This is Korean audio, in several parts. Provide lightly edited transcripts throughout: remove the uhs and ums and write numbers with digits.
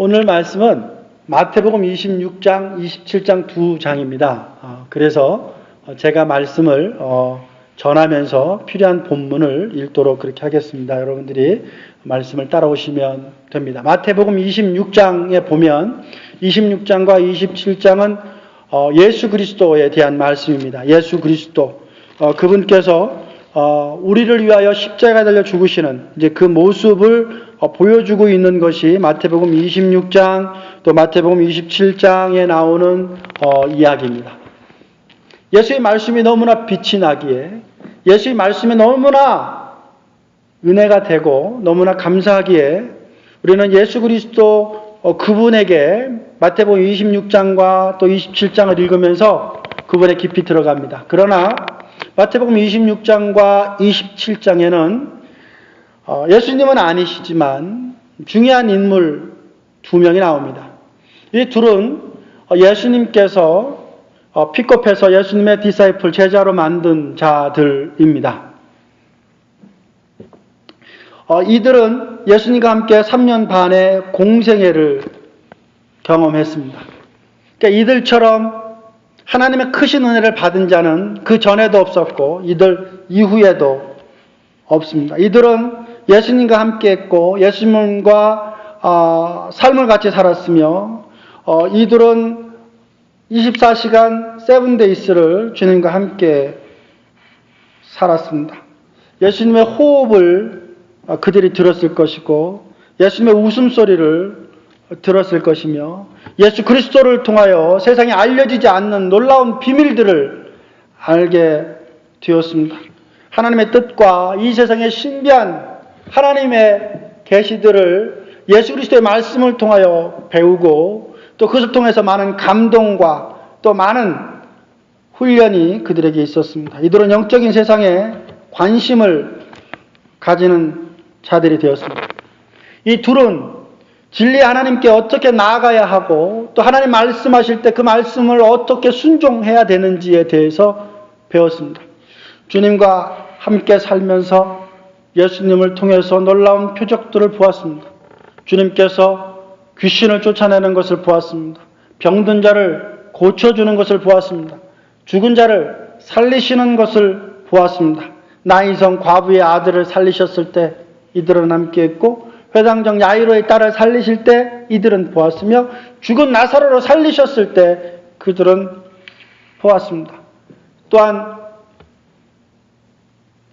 오늘 말씀은 마태복음 26장, 27장 두 장입니다. 그래서 제가 말씀을 전하면서 필요한 본문을 읽도록 그렇게 하겠습니다. 여러분들이 말씀을 따라오시면 됩니다. 마태복음 26장에 보면 26장과 27장은 예수 그리스도에 대한 말씀입니다. 예수 그리스도, 그분께서 우리를 위하여 십자가에 달려 죽으시는 이제 그 모습을 보여주고 있는 것이 마태복음 26장 또 마태복음 27장에 나오는 이야기입니다. 예수의 말씀이 너무나 빛이 나기에 예수의 말씀이 너무나 은혜가 되고 너무나 감사하기에 우리는 예수 그리스도 그분에게 마태복음 26장과 또 27장을 읽으면서 그분에 깊이 들어갑니다. 그러나 마태복음 26장과 27장에는 예수님은 아니시지만 중요한 인물 두 명이 나옵니다. 이 둘은 예수님께서 픽업해서 예수님의 디사이플 제자로 만든 자들입니다. 이들은 예수님과 함께 3년 반의 공생애를 경험했습니다. 그러니까 이들처럼 하나님의 크신 은혜를 받은 자는 그 전에도 없었고 이들 이후에도 없습니다. 이들은 예수님과 함께 했고 예수님과 삶을 같이 살았으며 이들은 24시간 세븐데이스를 주님과 함께 살았습니다. 예수님의 호흡을 그들이 들었을 것이고 예수님의 웃음소리를 들었을 것이며 예수 그리스도를 통하여 세상에 알려지지 않는 놀라운 비밀들을 알게 되었습니다. 하나님의 뜻과 이 세상의 신비한 하나님의 계시들을 예수 그리스도의 말씀을 통하여 배우고 또 그것을 통해서 많은 감동과 또 많은 훈련이 그들에게 있었습니다. 이들은 영적인 세상에 관심을 가지는 자들이 되었습니다. 이 둘은 진리의 하나님께 어떻게 나아가야 하고 또 하나님 말씀하실 때 그 말씀을 어떻게 순종해야 되는지에 대해서 배웠습니다. 주님과 함께 살면서 예수님을 통해서 놀라운 표적들을 보았습니다. 주님께서 귀신을 쫓아내는 것을 보았습니다. 병든 자를 고쳐주는 것을 보았습니다. 죽은 자를 살리시는 것을 보았습니다. 나인성 과부의 아들을 살리셨을 때 이들은 함께했고 회당장 야이로의 딸을 살리실 때 이들은 보았으며 죽은 나사로를 살리셨을 때 그들은 보았습니다. 또한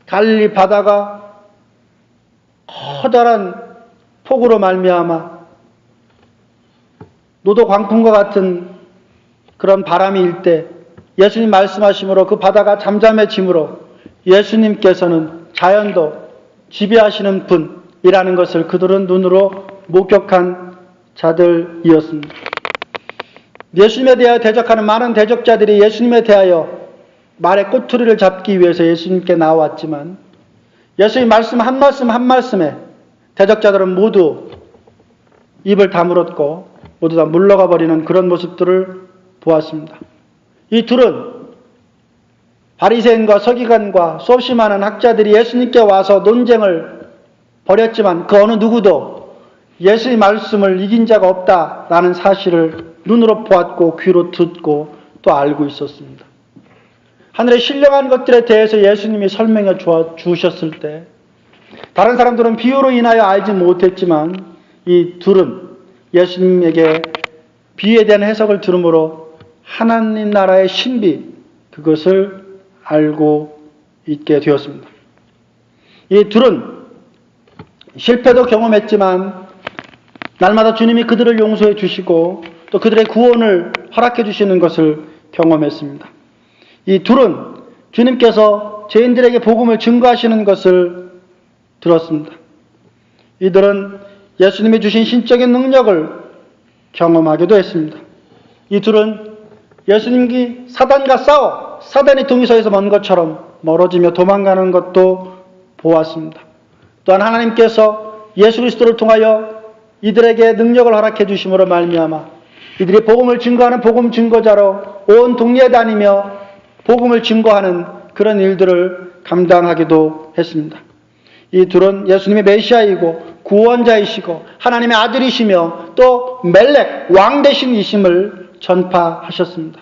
갈릴리 바다가 커다란 폭우로 말미암아 노도 광풍과 같은 그런 바람이 일 때 예수님 말씀하심으로 그 바다가 잠잠해짐으로 예수님께서는 자연도 지배하시는 분이라는 것을 그들은 눈으로 목격한 자들이었습니다. 예수님에 대하여 대적하는 많은 대적자들이 예수님에 대하여 말의 꼬투리를 잡기 위해서 예수님께 나왔지만 예수님 말씀 한 말씀에 대적자들은 모두 입을 다물었고 모두 다 물러가 버리는 그런 모습들을 보았습니다. 이 둘은 바리새인과 서기관과 수없이 많은 학자들이 예수님께 와서 논쟁을 벌였지만 그 어느 누구도 예수의 말씀을 이긴 자가 없다라는 사실을 눈으로 보았고 귀로 듣고 또 알고 있었습니다. 하늘의 신령한 것들에 대해서 예수님이 설명해 주셨을 때 다른 사람들은 비유로 인하여 알지 못했지만 이 둘은 예수님에게 비유에 대한 해석을 들음으로 하나님 나라의 신비 그것을 알고 있게 되었습니다. 이 둘은 실패도 경험했지만 날마다 주님이 그들을 용서해 주시고 또 그들의 구원을 허락해 주시는 것을 경험했습니다. 이 둘은 주님께서 죄인들에게 복음을 증거하시는 것을 들었습니다. 이들은 예수님이 주신 신적인 능력을 경험하기도 했습니다. 이 둘은 예수님이 사단과 싸워 사단이 동의서에서 먼 것처럼 멀어지며 도망가는 것도 보았습니다. 또한 하나님께서 예수 그리스도를 통하여 이들에게 능력을 허락해 주심으로 말미암아 이들이 복음을 증거하는 복음 증거자로 온 동네에 다니며 복음을 증거하는 그런 일들을 감당하기도 했습니다. 이 둘은 예수님의 메시아이고 구원자이시고 하나님의 아들이시며 또 멜렉 왕 대신이심을 전파하셨습니다.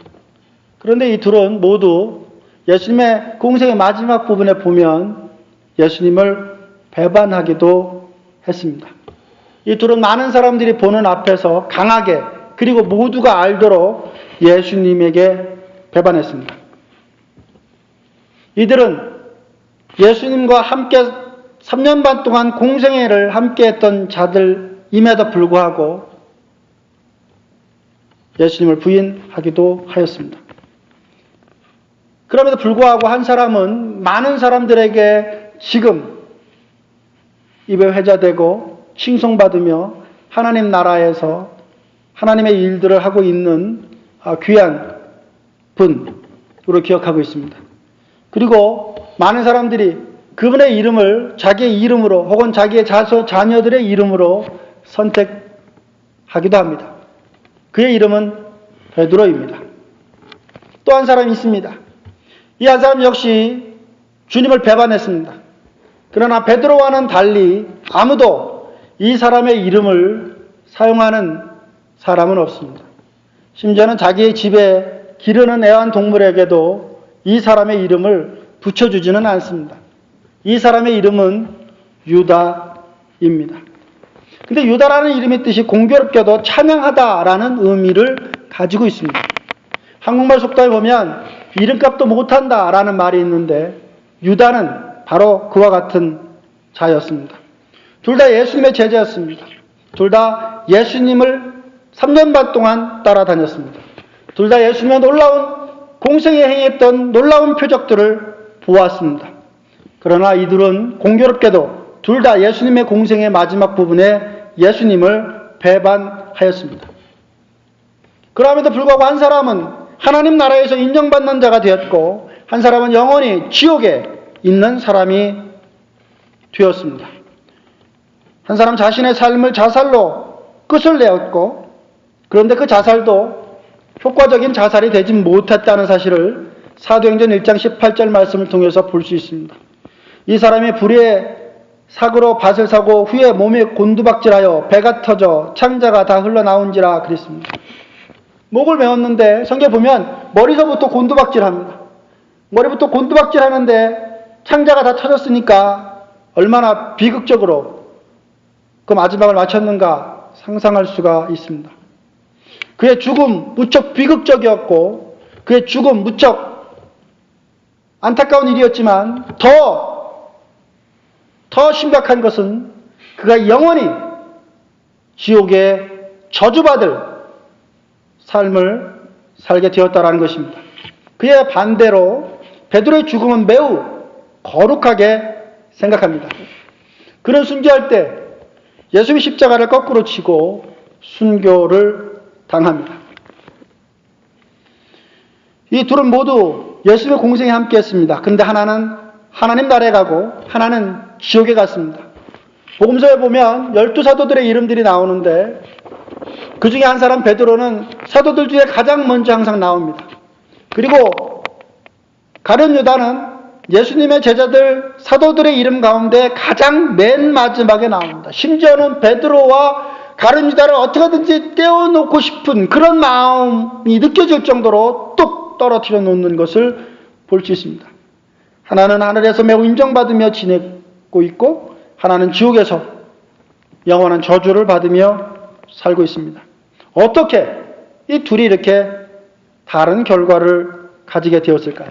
그런데 이 둘은 모두 예수님의 공생의 마지막 부분에 보면 예수님을 배반하기도 했습니다. 이 둘은 많은 사람들이 보는 앞에서 강하게 그리고 모두가 알도록 예수님에게 배반했습니다. 이들은 예수님과 함께 3년 반 동안 공생애를 함께 했던 자들임에도 불구하고 예수님을 부인하기도 하였습니다. 그럼에도 불구하고 한 사람은 많은 사람들에게 지금 입에 회자되고 칭송받으며 하나님 나라에서 하나님의 일들을 하고 있는 귀한 분으로 기억하고 있습니다. 그리고 많은 사람들이 그분의 이름을 자기의 이름으로 혹은 자기의 자녀들의 이름으로 선택하기도 합니다. 그의 이름은 베드로입니다. 또 한 사람이 있습니다. 이 한 사람 역시 주님을 배반했습니다. 그러나 베드로와는 달리 아무도 이 사람의 이름을 사용하는 사람은 없습니다. 심지어는 자기의 집에 기르는 애완동물에게도 이 사람의 이름을 붙여주지는 않습니다. 이 사람의 이름은 유다입니다. 근데 유다라는 이름의 뜻이 공교롭게도 찬양하다라는 의미를 가지고 있습니다. 한국말 속담에 보면 이름값도 못한다라는 말이 있는데 유다는 바로 그와 같은 자였습니다. 둘 다 예수님의 제자였습니다. 둘 다 예수님을 3년 반 동안 따라다녔습니다. 둘 다 예수님의 놀라운 공생에 행했던 놀라운 표적들을 보았습니다. 그러나 이들은 공교롭게도 둘 다 예수님의 공생의 마지막 부분에 예수님을 배반하였습니다. 그럼에도 불구하고 한 사람은 하나님 나라에서 인정받는 자가 되었고 한 사람은 영원히 지옥에 있는 사람이 되었습니다. 한 사람 자신의 삶을 자살로 끝을 내었고 그런데 그 자살도 효과적인 자살이 되지 못했다는 사실을 사도행전 1장 18절 말씀을 통해서 볼 수 있습니다. 이 사람이 불의의 사고로 밭을 사고 후에 몸에 곤두박질하여 배가 터져 창자가 다 흘러나온지라 그랬습니다. 목을 메었는데 성경에 보면 머리서부터 곤두박질합니다. 머리부터 곤두박질하는데 창자가 다 터졌으니까 얼마나 비극적으로 그 마지막을 마쳤는가 상상할 수가 있습니다. 그의 죽음 무척 비극적이었고 그의 죽음 무척 안타까운 일이었지만 더 심각한 것은 그가 영원히 지옥에 저주받을 삶을 살게 되었다라는 것입니다. 그의 반대로 베드로의 죽음은 매우 거룩하게 생각합니다. 그는 순교할 때 예수님의 십자가를 거꾸로 치고 순교를 당합니다. 이 둘은 모두 예수님의 공생에 함께 했습니다. 그런데 하나는 하나님 나라에 가고 하나는 지옥에 갔습니다. 복음서에 보면 12사도들의 이름들이 나오는데 그 중에 한 사람 베드로는 사도들 중에 가장 먼저 항상 나옵니다. 그리고 가룟 유다는 예수님의 제자들 사도들의 이름 가운데 가장 맨 마지막에 나옵니다. 심지어는 베드로와 가룟 유다를 어떻게든지 떼어놓고 싶은 그런 마음이 느껴질 정도로 뚝 떨어뜨려 놓는 것을 볼 수 있습니다. 하나는 하늘에서 매우 인정받으며 지내고 있고 하나는 지옥에서 영원한 저주를 받으며 살고 있습니다. 어떻게 이 둘이 이렇게 다른 결과를 가지게 되었을까요?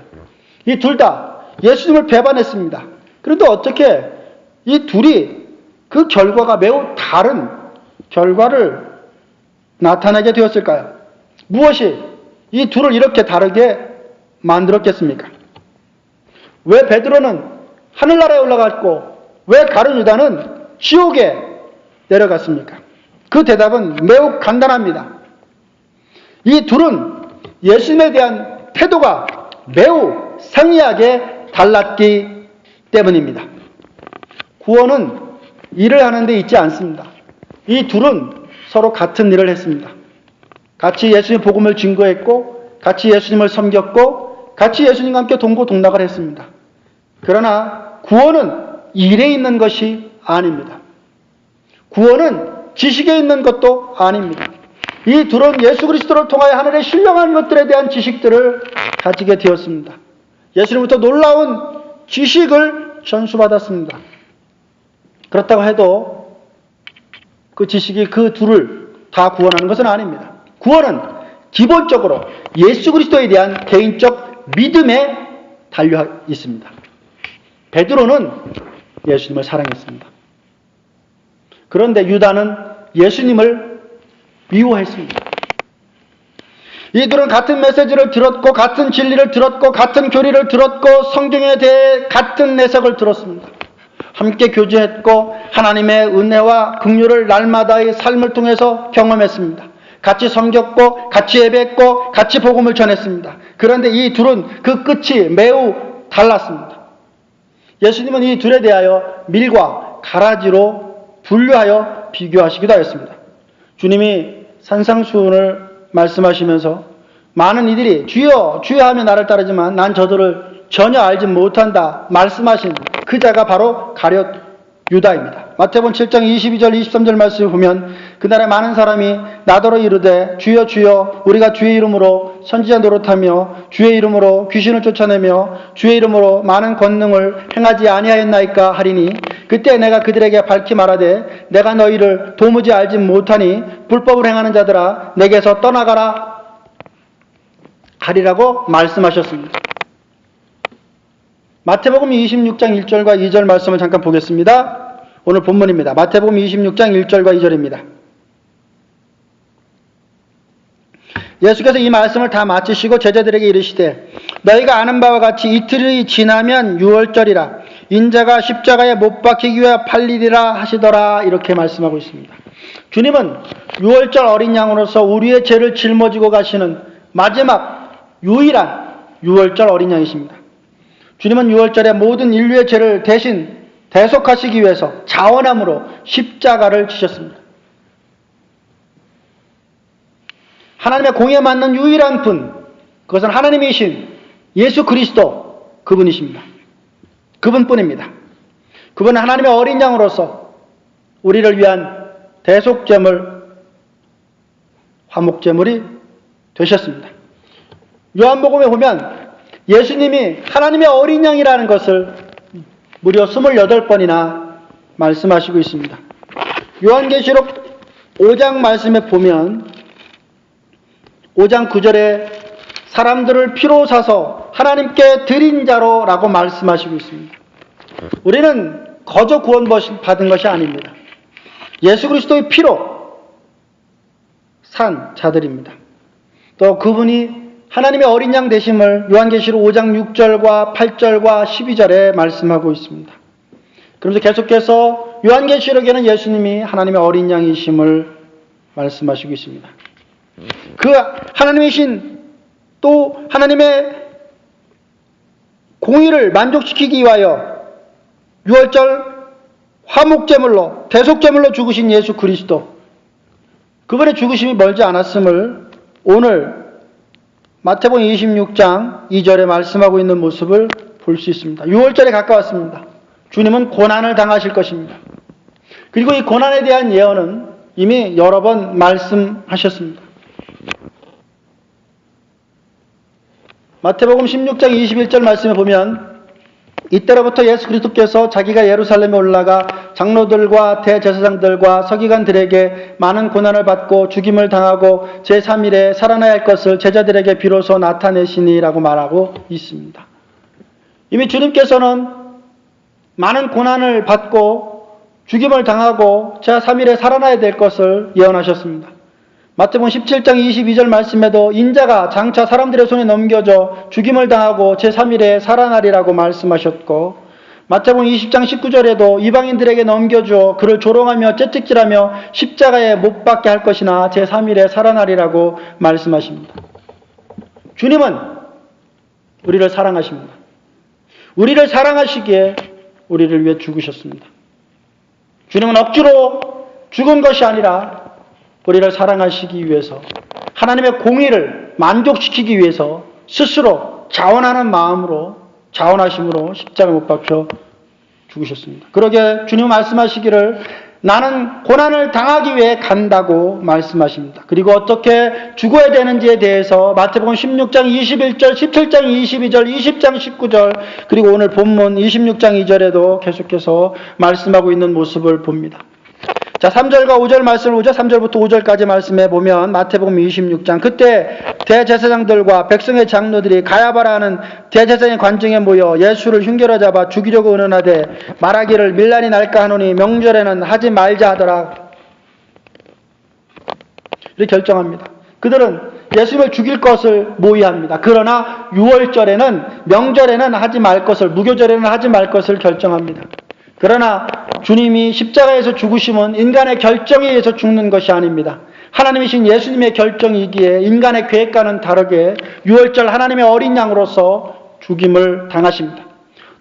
이 둘 다 예수님을 배반했습니다. 그런데 어떻게 이 둘이 그 결과가 매우 다른 결과를 나타내게 되었을까요? 무엇이 이 둘을 이렇게 다르게 만들었겠습니까? 왜 베드로는 하늘나라에 올라갔고 왜 가룟 유다는 지옥에 내려갔습니까? 그 대답은 매우 간단합니다. 이 둘은 예수님에 대한 태도가 매우 상이하게 달랐기 때문입니다. 구원은 일을 하는 데 있지 않습니다. 이 둘은 서로 같은 일을 했습니다. 같이 예수님의 복음을 증거했고 같이 예수님을 섬겼고 같이 예수님과 함께 동고동락을 했습니다. 그러나 구원은 일에 있는 것이 아닙니다. 구원은 지식에 있는 것도 아닙니다. 이 둘은 예수 그리스도를 통하여 하늘의 신령한 것들에 대한 지식들을 가지게 되었습니다. 예수님부터 놀라운 지식을 전수받았습니다. 그렇다고 해도 그 지식이 그 둘을 다 구원하는 것은 아닙니다. 구원은 기본적으로 예수 그리스도에 대한 개인적 믿음에 달려 있습니다. 베드로는 예수님을 사랑했습니다. 그런데 유다는 예수님을 미워했습니다. 이들은 같은 메시지를 들었고 같은 진리를 들었고 같은 교리를 들었고 성경에 대해 같은 해석을 들었습니다. 함께 교제했고 하나님의 은혜와 긍휼을 날마다의 삶을 통해서 경험했습니다. 같이 섬겼고 같이 예배했고 같이 복음을 전했습니다. 그런데 이 둘은 그 끝이 매우 달랐습니다. 예수님은 이 둘에 대하여 밀과 가라지로 분류하여 비교하시기도 하였습니다. 주님이 산상수훈을 말씀하시면서 많은 이들이 주여 주여 하며 나를 따르지만 난 저들을 전혀 알지 못한다 말씀하신 그 자가 바로 가룟 유다입니다. 마태복음 7장 22절 23절 말씀을 보면 그날에 많은 사람이 나더러 이르되 주여 주여 우리가 주의 이름으로 선지자 노릇하며 주의 이름으로 귀신을 쫓아내며 주의 이름으로 많은 권능을 행하지 아니하였나이까 하리니 그때 내가 그들에게 밝히 말하되 내가 너희를 도무지 알지 못하니 불법을 행하는 자들아 내게서 떠나가라 하리라고 말씀하셨습니다. 마태복음 26장 1절과 2절 말씀을 잠깐 보겠습니다. 오늘 본문입니다. 마태복음 26장 1절과 2절입니다. 예수께서 이 말씀을 다 마치시고 제자들에게 이르시되 너희가 아는 바와 같이 이틀이 지나면 유월절이라 인자가 십자가에 못 박히기 위하여 팔리리라 하시더라 이렇게 말씀하고 있습니다. 주님은 유월절 어린 양으로서 우리의 죄를 짊어지고 가시는 마지막 유일한 유월절 어린 양이십니다. 주님은 유월절에 모든 인류의 죄를 대신 대속하시기 위해서 자원함으로 십자가를 지셨습니다. 하나님의 공에 맞는 유일한 분, 그것은 하나님이신 예수 그리스도 그분이십니다. 그분뿐입니다. 그분은 하나님의 어린 양으로서 우리를 위한 대속제물, 화목제물이 되셨습니다. 요한복음에 보면 예수님이 하나님의 어린 양이라는 것을 무려 28번이나 말씀하시고 있습니다. 요한계시록 5장 말씀에 보면 5장 9절에 사람들을 피로 사서 하나님께 드린 자로 라고 말씀하시고 있습니다. 우리는 거저 구원 받은 것이 아닙니다. 예수 그리스도의 피로 산 자들입니다. 또 그분이 하나님의 어린 양 되심을 요한계시록 5장 6절과 8절과 12절에 말씀하고 있습니다. 그러면서 계속해서 요한계시록에는 예수님이 하나님의 어린 양이심을 말씀하시고 있습니다. 그 하나님이신 또 하나님의 공의를 만족시키기 위하여 유월절 화목제물로 대속제물로 죽으신 예수 그리스도 그분의 죽으심이 멀지 않았음을 오늘 마태복음 26장 2절에 말씀하고 있는 모습을 볼 수 있습니다. 6월절에 가까웠습니다. 주님은 고난을 당하실 것입니다. 그리고 이 고난에 대한 예언은 이미 여러 번 말씀하셨습니다. 마태복음 16장 21절 말씀에 보면 이때로부터 예수 그리스도께서 자기가 예루살렘에 올라가 장로들과 대제사장들과 서기관들에게 많은 고난을 받고 죽임을 당하고 제3일에 살아나야 할 것을 제자들에게 비로소 나타내시니라고 말하고 있습니다. 이미 주님께서는 많은 고난을 받고 죽임을 당하고 제3일에 살아나야 될 것을 예언하셨습니다. 마태복음 17장 22절 말씀에도 인자가 장차 사람들의 손에 넘겨져 죽임을 당하고 제3일에 살아나리라고 말씀하셨고 마태복음 20장 19절에도 이방인들에게 넘겨주어 그를 조롱하며 채찍질하며 십자가에 못 박게 할 것이나 제3일에 살아나리라고 말씀하십니다. 주님은 우리를 사랑하십니다. 우리를 사랑하시기에 우리를 위해 죽으셨습니다. 주님은 억지로 죽은 것이 아니라 우리를 사랑하시기 위해서 하나님의 공의를 만족시키기 위해서 스스로 자원하는 마음으로 자원하심으로 십자가에 못 박혀 죽으셨습니다. 그러게 주님은 말씀하시기를 나는 고난을 당하기 위해 간다고 말씀하십니다. 그리고 어떻게 죽어야 되는지에 대해서 마태복음 16장 21절, 17장 22절, 20장 19절, 그리고 오늘 본문 26장 2절에도 계속해서 말씀하고 있는 모습을 봅니다. 자, 3절과 5절 말씀을 보죠. 3절부터 5절까지 말씀해 보면 마태복음 26장, 그때 대제사장들과 백성의 장로들이 가야바라는 대제사장의 관중에 모여 예수를 흉계로 잡아 죽이려고 의논하되 말하기를 밀란이 날까 하노니 명절에는 하지 말자 하더라. 이렇게 결정합니다. 그들은 예수님을 죽일 것을 모의합니다. 그러나 6월절에는, 명절에는 하지 말 것을, 무교절에는 하지 말 것을 결정합니다. 그러나 주님이 십자가에서 죽으심은 인간의 결정에 의해서 죽는 것이 아닙니다. 하나님이신 예수님의 결정이기에 인간의 계획과는 다르게 6월절 하나님의 어린 양으로서 죽임을 당하십니다.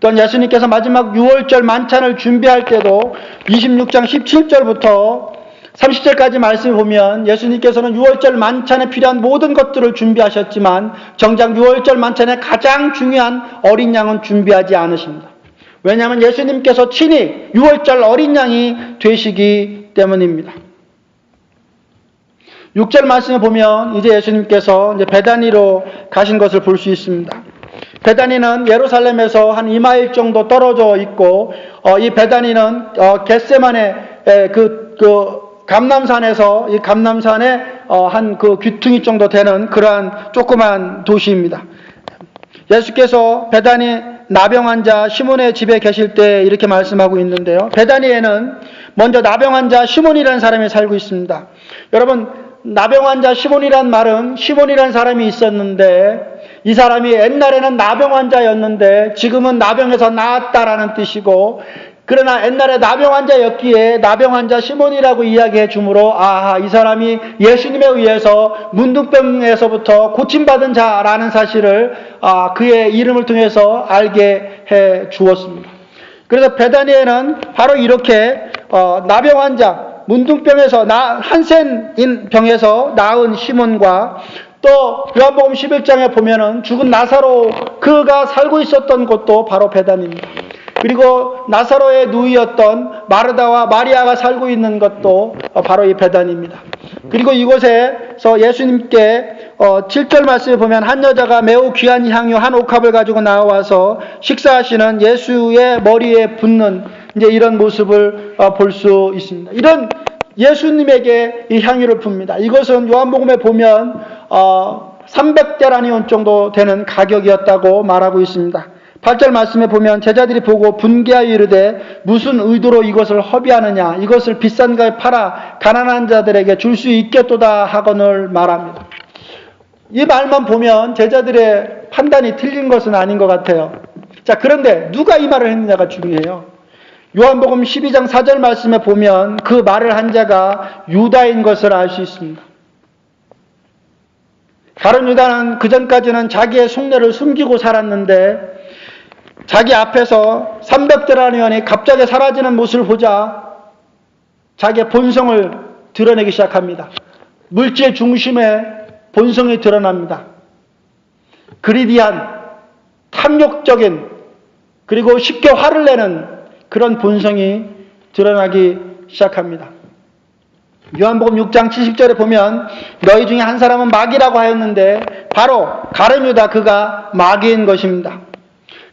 또한 예수님께서 마지막 6월절 만찬을 준비할 때도 26장 17절부터 30절까지 말씀을 보면 예수님께서는 6월절 만찬에 필요한 모든 것들을 준비하셨지만 정작 6월절 만찬에 가장 중요한 어린 양은 준비하지 않으십니다. 왜냐하면 예수님께서 친히 6월절 어린 양이 되시기 때문입니다. 6절 말씀을 보면 이제 예수님께서 이제 베다니로 가신 것을 볼 수 있습니다. 베다니는 예루살렘에서 한 2마일 정도 떨어져 있고, 이 베다니는 겟세마네 감람산에서, 이 감람산에 한 그 귀퉁이 정도 되는 그러한 조그만 도시입니다. 예수께서 베다니 나병 환자 시몬의 집에 계실 때 이렇게 말씀하고 있는데요. 베다니에는 먼저 나병 환자 시몬이라는 사람이 살고 있습니다. 여러분, 나병 환자 시몬이란 말은 시몬이라는 사람이 있었는데 이 사람이 옛날에는 나병 환자였는데 지금은 나병에서 나았다라는 뜻이고, 그러나 옛날에 나병 환자였기에 나병 환자 시몬이라고 이야기해 주므로 이 사람이 예수님에 의해서 문둥병에서부터 고침받은 자라는 사실을 그의 이름을 통해서 알게 해 주었습니다. 그래서 베다니에는 바로 이렇게 나병 환자, 문둥병에서 한센인 병에서 나은 시몬과 또 요한복음 11장에 보면은 죽은 나사로 그가 살고 있었던 곳도 바로 베다니입니다. 그리고 나사로의 누이였던 마르다와 마리아가 살고 있는 것도 바로 이 베다니입니다. 그리고 이곳에서 예수님께 7절 말씀에 보면 한 여자가 매우 귀한 향유 한 옥합을 가지고 나와서 식사하시는 예수의 머리에 붓는 이제 이런 모습을 볼 수 있습니다. 이런 예수님에게 이 향유를 붓습니다. 이것은 요한복음에 보면 300데나리온 정도 되는 가격이었다고 말하고 있습니다. 8절 말씀에 보면 제자들이 보고 분개하여 이르되 무슨 의도로 이것을 허비하느냐, 이것을 비싼 가에 팔아 가난한 자들에게 줄 수 있겠도다 하거늘 말합니다. 이 말만 보면 제자들의 판단이 틀린 것은 아닌 것 같아요. 자, 그런데 누가 이 말을 했느냐가 중요해요. 요한복음 12장 4절 말씀에 보면 그 말을 한 자가 유다인 것을 알 수 있습니다. 가룟 유다는 그전까지는 자기의 속내를 숨기고 살았는데 자기 앞에서 300데나리온이 갑자기 사라지는 모습을 보자 자기의 본성을 드러내기 시작합니다. 물질 중심의 본성이 드러납니다. 그리디한, 탐욕적인, 그리고 쉽게 화를 내는 그런 본성이 드러나기 시작합니다. 요한복음 6장 70절에 보면 너희 중에 한 사람은 마귀라고 하였는데 바로 가룟 유다 그가 마귀인 것입니다.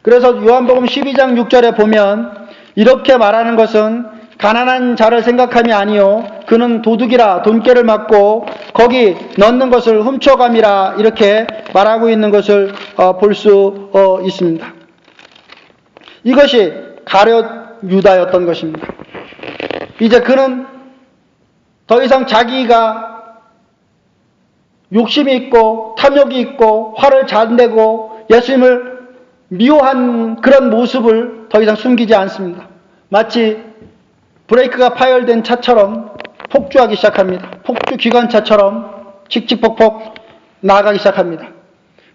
그래서 요한복음 12장 6절에 보면 이렇게 말하는 것은 가난한 자를 생각함이 아니요 그는 도둑이라 돈깨를 맞고 거기 넣는 것을 훔쳐감이라 이렇게 말하고 있는 것을 볼 수 있습니다. 이것이 가룟 유다였던 것입니다. 이제 그는 더 이상 자기가 욕심이 있고 탐욕이 있고 화를 잘 내고 예수님을 미워한 그런 모습을 더 이상 숨기지 않습니다. 마치 브레이크가 파열된 차처럼 폭주하기 시작합니다. 폭주 기관차처럼 칙칙폭폭 나아가기 시작합니다.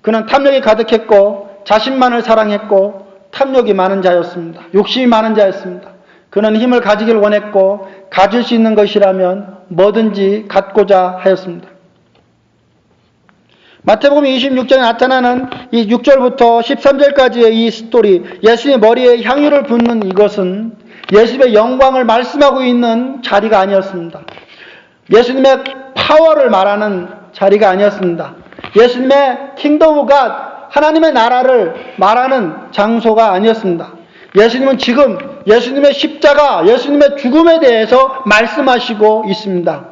그는 탐욕이 가득했고 자신만을 사랑했고 탐욕이 많은 자였습니다. 욕심이 많은 자였습니다. 그는 힘을 가지길 원했고 가질 수 있는 것이라면 뭐든지 갖고자 하였습니다. 마태복음 26장에 나타나는 이 6절부터 13절까지의 이 스토리, 예수의 머리에 향유를 붓는 이것은 예수님의 영광을 말씀하고 있는 자리가 아니었습니다. 예수님의 파워를 말하는 자리가 아니었습니다. 예수님의 킹덤 오브 갓, 하나님의 나라를 말하는 장소가 아니었습니다. 예수님은 지금 예수님의 십자가, 예수님의 죽음에 대해서 말씀하시고 있습니다.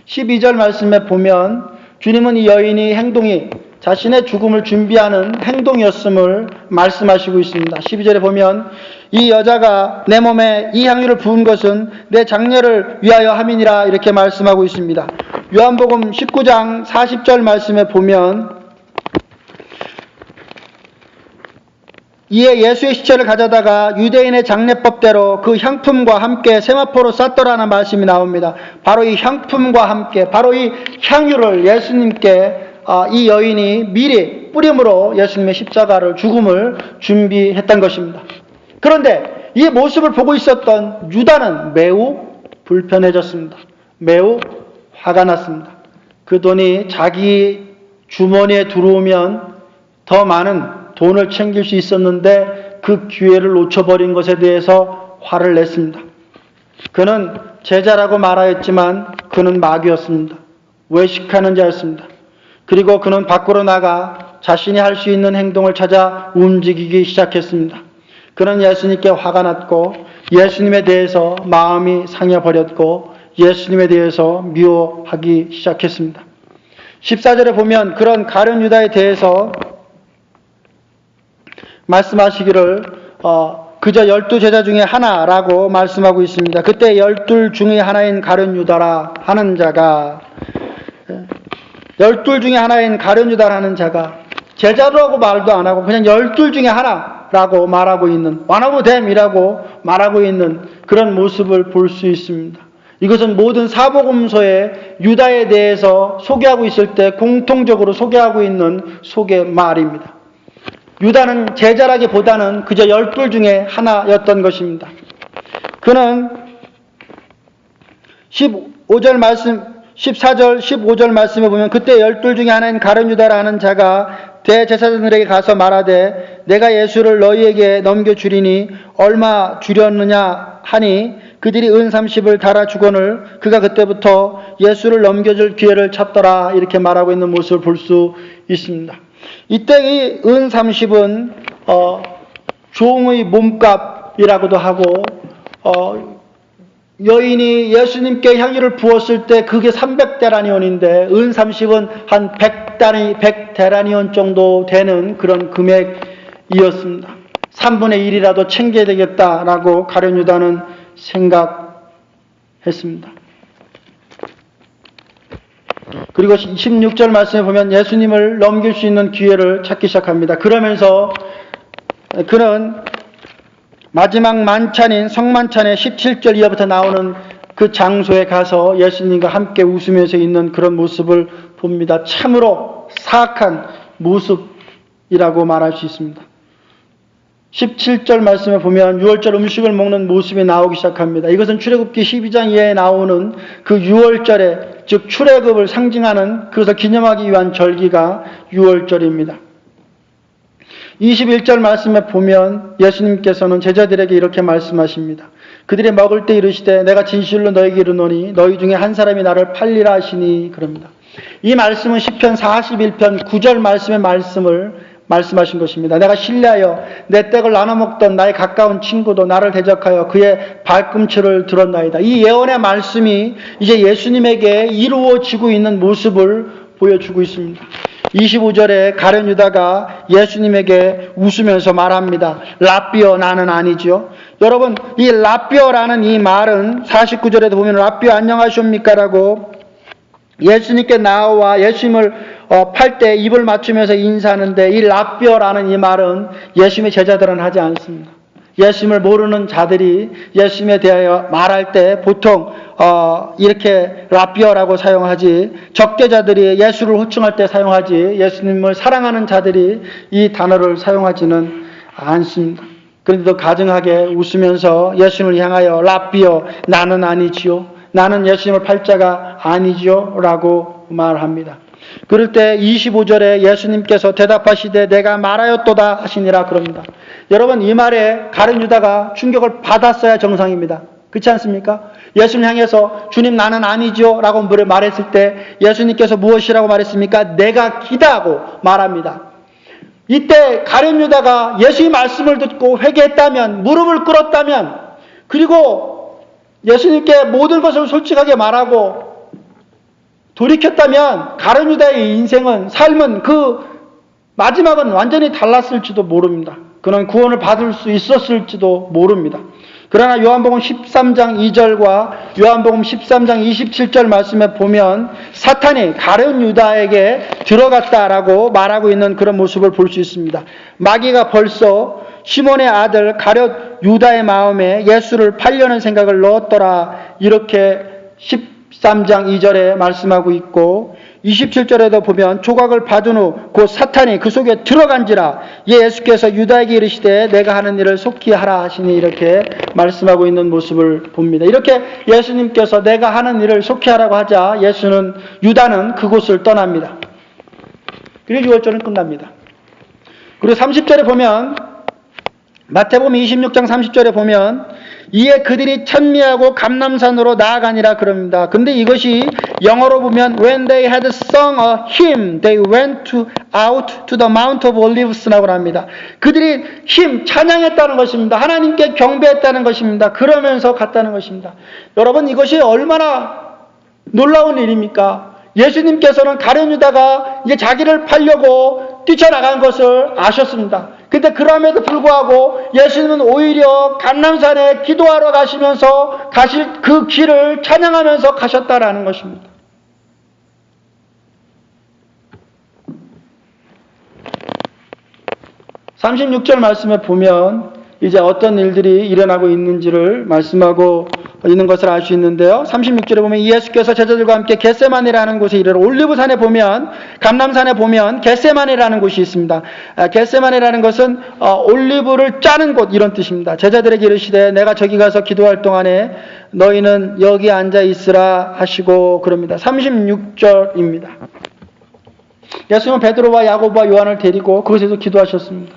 12절 말씀에 보면 주님은 이 여인이 행동이 자신의 죽음을 준비하는 행동이었음을 말씀하시고 있습니다. 12절에 보면 이 여자가 내 몸에 이 향유를 부은 것은 내 장례를 위하여 함이니라 이렇게 말씀하고 있습니다. 요한복음 19장 40절 말씀에 보면 이에 예수의 시체를 가져다가 유대인의 장례법대로 그 향품과 함께 세마포로 쌌더라는 말씀이 나옵니다. 바로 이 향품과 함께, 바로 이 향유를 예수님께 이 여인이 미리 뿌림으로 예수님의 십자가를, 죽음을 준비했던 것입니다. 그런데 이 모습을 보고 있었던 유다는 매우 불편해졌습니다. 매우 화가 났습니다. 그 돈이 자기 주머니에 들어오면 더 많은 돈을 챙길 수 있었는데 그 기회를 놓쳐버린 것에 대해서 화를 냈습니다. 그는 제자라고 말하였지만 그는 마귀였습니다. 외식하는 자였습니다. 그리고 그는 밖으로 나가 자신이 할 수 있는 행동을 찾아 움직이기 시작했습니다. 그는 예수님께 화가 났고 예수님에 대해서 마음이 상해버렸고 예수님에 대해서 미워하기 시작했습니다. 14절에 보면 그런 가룟 유다에 대해서 말씀하시기를 그저 12제자 중에 하나라고 말씀하고 있습니다. 그때 12 중에 하나인 가룟 유다라 하는 자가 12 중에 하나인 가룟 유다라는 자가 제자라고 말도 안 하고 그냥 12 중에 하나라고 말하고 있는 one of them이라고 말하고 있는 그런 모습을 볼 수 있습니다. 이것은 모든 사복음서에 유다에 대해서 소개하고 있을 때 공통적으로 소개하고 있는 소개말입니다. 유다는 제자라기보다는 그저 12 중에 하나였던 것입니다. 그는 14절, 15절 말씀에 보면 그때 12 중에 하나인 가룟 유다라는 자가 대제사장들에게 가서 말하되 내가 예수를 너희에게 넘겨주리니 얼마 주렸느냐 하니 그들이 은 30을 달아주거늘 그가 그때부터 예수를 넘겨줄 기회를 찾더라 이렇게 말하고 있는 모습을 볼 수 있습니다. 이때 이 은 30은 종의 몸값이라고도 하고 여인이 예수님께 향유를 부었을 때 그게 300데나리온인데 은 30은 한 100데나리온 정도 되는 그런 금액이었습니다. 3분의 1이라도 챙겨야 되겠다라고 가룟 유다는 생각했습니다. 그리고 16절 말씀에 보면 예수님을 넘길 수 있는 기회를 찾기 시작합니다. 그러면서 그는 마지막 만찬인 성만찬의 17절 이하부터 나오는 그 장소에 가서 예수님과 함께 웃으면서 있는 그런 모습을 봅니다. 참으로 사악한 모습이라고 말할 수 있습니다. 17절 말씀에 보면 6월절 음식을 먹는 모습이 나오기 시작합니다. 이것은 출애굽기 12장 이하에 나오는 그 6월절에 즉 출애굽을 상징하는 그것을 기념하기 위한 절기가 6월절입니다. 21절 말씀에 보면 예수님께서는 제자들에게 이렇게 말씀하십니다. 그들이 먹을 때 이르시되 내가 진실로 너희에게 이르노니 너희 중에 한 사람이 나를 팔리라 하시니 그럽니다. 이 말씀은 시편 41편 9절 말씀의 말씀을 말씀하신 것입니다. 내가 신뢰하여 내 떡을 나눠 먹던 나의 가까운 친구도 나를 대적하여 그의 발꿈치를 들었나이다. 이 예언의 말씀이 이제 예수님에게 이루어지고 있는 모습을 보여주고 있습니다. 25절에 가룟 유다가 예수님에게 웃으면서 말합니다. 라삐어 나는 아니죠. 여러분 이 라삐어라는 이 말은 49절에도 보면 라삐어 안녕하십니까 라고 예수님께 나와 예수님을 팔 때 입을 맞추면서 인사하는데 이 라삐어라는 이 말은 예수님의 제자들은 하지 않습니다. 예수님을 모르는 자들이 예수님에 대하여 말할 때 보통 이렇게 라삐어라고 사용하지 적개자들이 예수를 호칭할 때 사용하지 예수님을 사랑하는 자들이 이 단어를 사용하지는 않습니다. 그런데도 가증하게 웃으면서 예수님을 향하여 라삐어 나는 아니지요. 나는 예수님을 팔 자가 아니죠 라고 말합니다. 그럴 때 25절에 예수님께서 대답하시되 내가 말하였도다 하시니라 그럽니다. 여러분, 이 말에 가룟 유다가 충격을 받았어야 정상입니다. 그렇지 않습니까? 예수님 향해서 주님 나는 아니죠 라고 말했을 때 예수님께서 무엇이라고 말했습니까? 내가 기다고 말합니다. 이때 가룟 유다가 예수의 말씀을 듣고 회개했다면, 무릎을 꿇었다면, 그리고 예수님께 모든 것을 솔직하게 말하고 돌이켰다면 가룟 유다의 인생은, 삶은, 그 마지막은 완전히 달랐을지도 모릅니다. 그는 구원을 받을 수 있었을지도 모릅니다. 그러나 요한복음 13장 2절과 요한복음 13장 27절 말씀에 보면 사탄이 가룟 유다에게 들어갔다라고 말하고 있는 그런 모습을 볼 수 있습니다. 마귀가 벌써 시몬의 아들 가룟 유다의 마음에 예수를 팔려는 생각을 넣었더라, 이렇게 13장 2절에 말씀하고 있고, 27절에도 보면 조각을 받은 후 곧 사탄이 그 속에 들어간지라 예수께서 유다에게 이르시되 내가 하는 일을 속히 하라 하시니, 이렇게 말씀하고 있는 모습을 봅니다. 이렇게 예수님께서 내가 하는 일을 속히 하라고 하자 유다는 그곳을 떠납니다. 그리고 6절은 끝납니다. 그리고 30절에 보면, 마태복음 26장 30절에 보면 이에 그들이 찬미하고 감람산으로 나아가니라 그럽니다. 근데 이것이 영어로 보면 when they had sung a hymn, they went out to the Mount of Olives라고 합니다. 그들이 찬양했다는 것입니다. 하나님께 경배했다는 것입니다. 그러면서 갔다는 것입니다. 여러분, 이것이 얼마나 놀라운 일입니까? 예수님께서는 가룟 유다가 이제 자기를 팔려고 뛰쳐나간 것을 아셨습니다. 근데 그럼에도 불구하고 예수님은 오히려 감람산에 기도하러 가시면서 가실 그 길을 찬양하면서 가셨다라는 것입니다. (36절) 말씀에 보면 이제 어떤 일들이 일어나고 있는지를 말씀하고 있는 것을 알 수 있는데요. 36절에 보면 예수께서 제자들과 함께 겟세마네라는 곳에 이르러, 올리브산에 보면, 감람산에 보면 겟세마네라는 곳이 있습니다. 겟세마네라는 것은 올리브를 짜는 곳, 이런 뜻입니다. 제자들에게 이르시되 내가 저기 가서 기도할 동안에 너희는 여기 앉아 있으라 하시고 그럽니다. 36절입니다. 예수님은 베드로와 야고보와 요한을 데리고 그곳에서 기도하셨습니다.